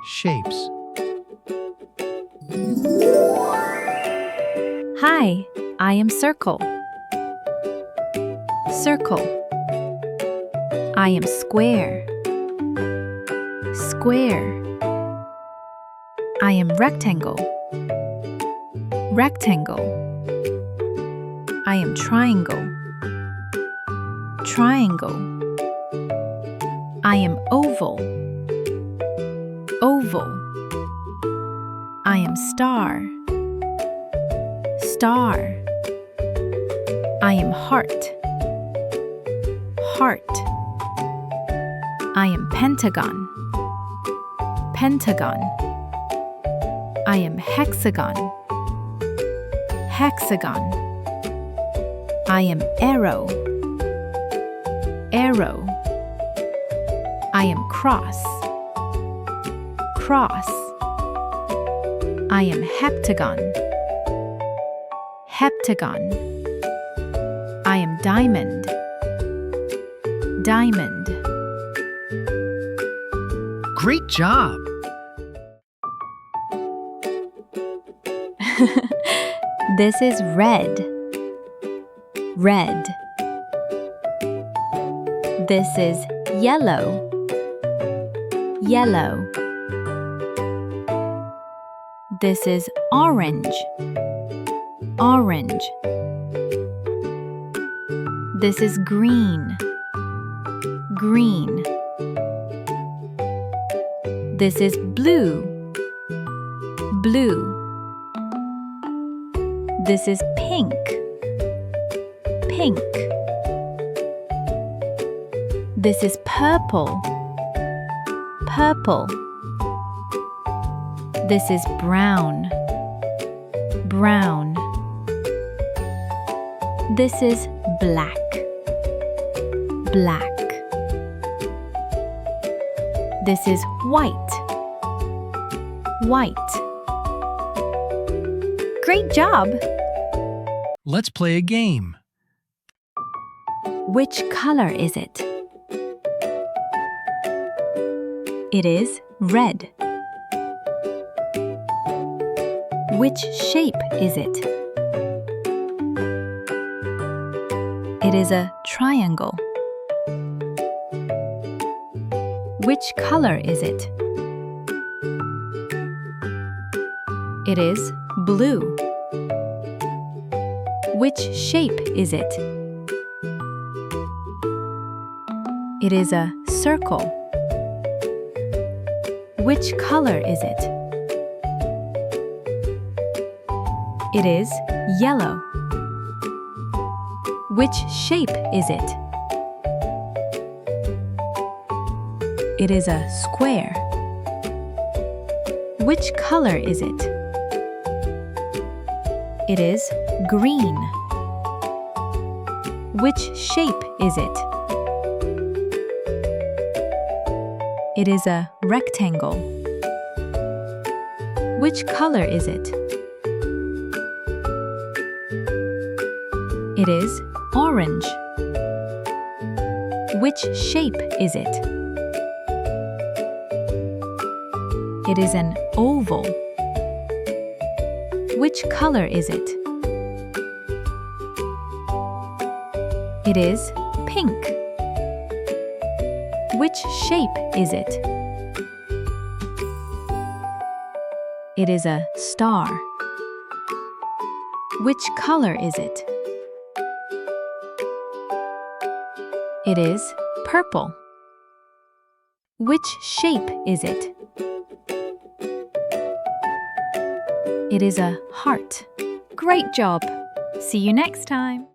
shapes. Hi, I am Circle. Circle. I am Square. Square. I am Rectangle. Rectangle. I am Triangle. Triangle. I am Oval. Oval. I am Star. Star. I am Heart. Heart. I am Pentagon. Pentagon. I am Hexagon. Hexagon. I am Arrow. Arrow. I am Cross. Cross. I am Heptagon. Heptagon. I am Diamond. Diamond. Great job! This is red. Red. This is yellow. Yellow. This is orange. Orange. This is green. Green. This is blue. Blue. This is pink. Pink. This is purple. Purple. This is brown. Brown. This is black. Black. This is white. White. Great job! Let's play a game. Which color is it? It is red. Which shape is it? It is a triangle. Which color is it? It is blue. Which shape is it? It is a circle. Which color is it? It is yellow. Which shape is it? It is a square. Which color is it? It is green. Which shape is it? It is a rectangle. Which color is it? It is orange. Which shape is it? It is an oval. Which color is it? It is pink. Which shape is it? It is a star. Which color is it? It is purple. Which shape is it? It is a heart. Great job! See you next time!